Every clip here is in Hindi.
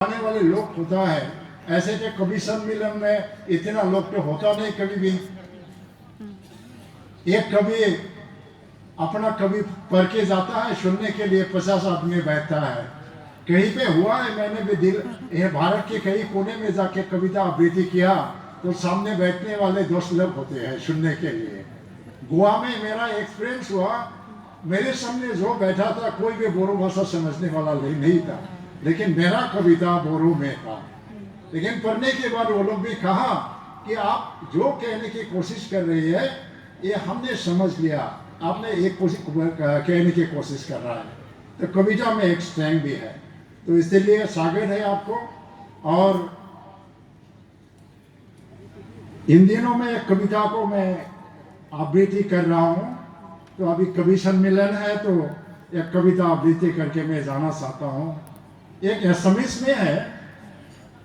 आने वाले लोग होता है ऐसे कि कभी सम्मेलन में इतना लोग तो होता नहीं कभी भी। एक कभी अपना कभी पढ़ के जाता है सुनने के लिए 50 आदमी बैठता है। कहीं पे हुआ है मैंने भी दिल ये भारत के कई कोने में जाके कविता आवृत्ति किया तो सामने बैठने वाले 10 लोग होते हैं सुनने के लिए। गोवा में मेरा एक्सपीरियंस हुआ, मेरे सामने जो बैठा था कोई भी बोरो भाषा समझने वाला नहीं था, लेकिन मेरा कविता बोरो में था। लेकिन पढ़ने के बाद वो लोग भी कहा कि आप जो कहने की कोशिश कर रही है ये हमने समझ लिया, आपने एक कहने की कोशिश कर रहा है। तो कविता में एक स्ट्रैंग भी है, तो इसलिए स्वागत है आपको। और इन दिनों में एक कविता को मैं आवृत्ति कर रहा हूँ, तो अभी कवि सम्मेलन है तो एक कविता आवृत्ति करके मैं जाना चाहता हूँ। एक असमीज में है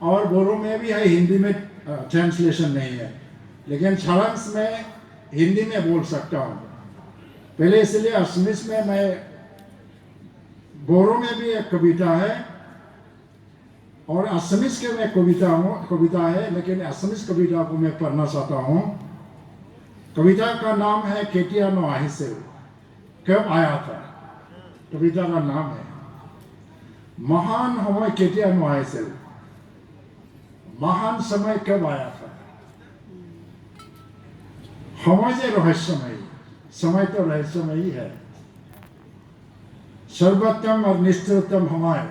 और बोरो में भी है, हिंदी में ट्रांसलेशन नहीं है, लेकिन सारांश में हिंदी में बोल सकता हूँ। पहले इसलिए असमीज में मैं, बोरो में भी एक कविता है और असमीज के में कविता है, लेकिन असमीज कविता को मैं पढ़ना चाहता हूँ। कविता का नाम है केटिया नो आहिसेल, कब आया था, कविता का नाम है। महान समय केटिया नो आहिसेल, महान समय कब आया था। समय रहस्यमयी, समय तो रहस्यमयी है। सर्वोत्तम और निष्ठोत्तम समय,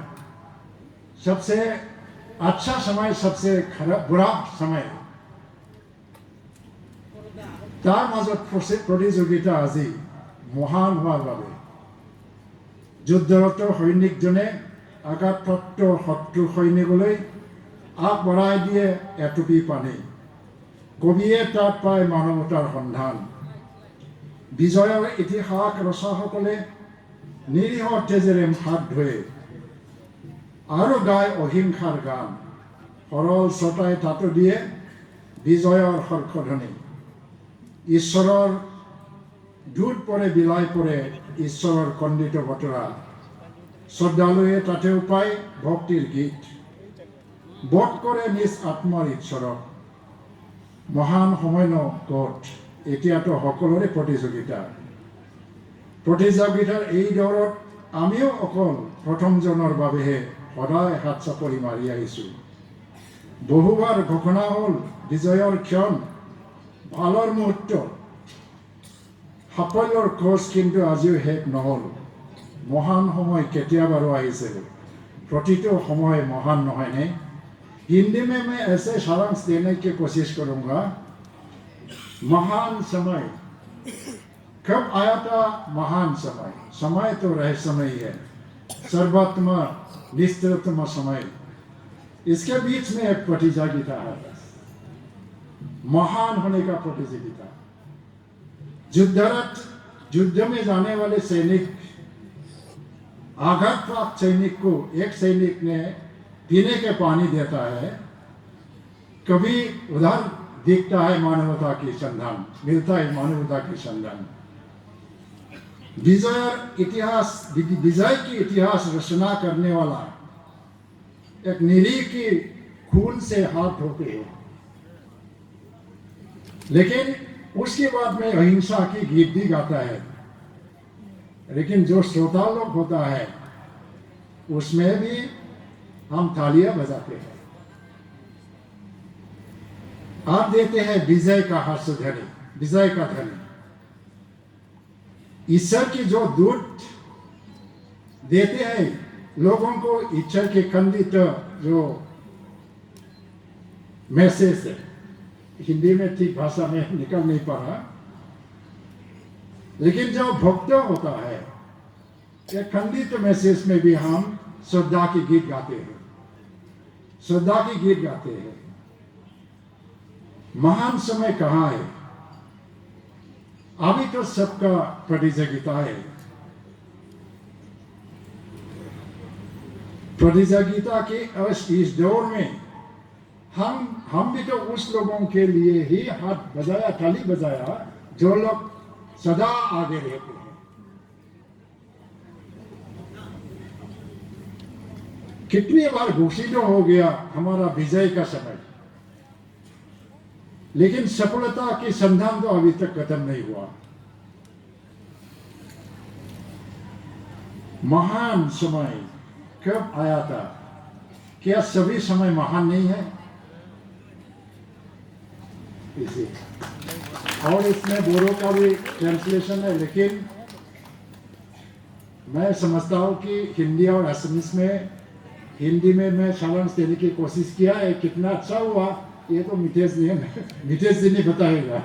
सबसे अच्छा समय, सबसे बुरा समय। तार মাজত प्रतियोगिता আজি महान হোৱাৰ বাবে যুদ্ধৰত সৈনিকজনে আঘাতপ্ৰাপ্ত শত্ৰু সৈনিকলৈ আগবঢ়াই দিয়ে এটুপি পানী। কবিয়ে তাত পায় মানৱতাৰ সন্ধান। বিজয়ৰ ইতিহাস ৰচাসকলে নিৰীহ তেজেৰে হাত ধুৱে আৰু গায় অহিংসাৰ গান। সৰল ছটাই তাতো দিয়ে বিজয়ৰ হৰ্ষধ্বনি। ঈশ্বৰৰ দূত পৰে বিলাই পৰে ঈশ্বৰৰ খণ্ডিত বতৰা। শ্ৰদ্ধালুৱে তাতেও পায় ভক্তিৰ গীত। বধ কৰে নিজ আত্মাৰ ঈশ্বৰক। মহান সময় ন ক'ত, এতিয়াতো সকলোৰে প্ৰতিযোগিতা। প্ৰতিযোগিতাৰ এই দৌৰত আমিও অকল প্ৰথমজনৰ বাবেহে সদায় হাত চাপৰি মাৰি আহিছোঁ। বহুবাৰ ঘোষণা হ'ল বিজয়ৰ ক্ষণ, ভালৰ মুহূৰ্ত, সাফল্যৰ খোজ, কিন্তু আজিও শেষ নহ'ল। মহান সময় কেতিয়াবাৰো আহিছিল, प्रतितो समय महान নহয়নে। हिंदी में मैं ऐसे सारांश देने की कोशिश करूंगा। महान समय कब आया था, महान समय, समय तो रहस्यमयी है, सर्वोत्तम निष्ठोत्तम समय। इसके बीच में एक प्रतियोगिता है, महान होने का प्रतियोगिता। युद्धरत, युद्ध में जाने वाले सैनिक, आघात प्राप्त सैनिक को एक सैनिक ने पीने के पानी देता है। कभी उधर दिखता है मानवता की संधान, मिलता है मानवता की संधान। विजय की इतिहास रचना करने वाला एक निरीह की खून से हाथ धोते हैं, लेकिन उसके बाद में अहिंसा की गीत भी गाता है। लेकिन जो श्रोता लोग होता है उसमें भी हम तालियां बजाते हैं। आप देते हैं विजय का हर्ष ध्वनि, विजय का ध्वनि। ईश्वर की जो दूत देते हैं लोगों को, ईश्वर के खंडित जो मैसेज है, हिंदी में ठीक भाषा में निकल नहीं पा रहा, लेकिन जो भक्त होता है एक खंडित मैसेज में भी हम श्रद्धा की गीत गाते हैं, श्रद्धा की गीत गाते हैं। महान समय कहाँ है, अभी तो सबका प्रतियोगिता है। प्रतियोगिता के इस दौर में हम भी तो उस लोगों के लिए ही हाथ बजाया, ताली बजाया जो लोग सदा आगे रहते हैं। कितनी बार घोषित हो गया हमारा विजय का समय, लेकिन सफलता की संधान तो अभी तक खत्म नहीं हुआ। महान समय कब आया था? क्या सभी समय महान नहीं है? इसी और इसमें बोरो का भी ट्रांसलेशन है, लेकिन मैं समझता हूँ कि हिंदी और असमीज में, हिंदी में मैं सारांश देने की कोशिश किया है। कितना अच्छा हुआ ये तो मितेश जी ने बताएगा।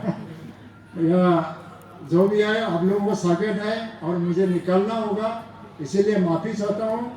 या जो भी है, आप लोगों को स्वागत है और मुझे निकलना होगा, इसीलिए माफी चाहता हूँ।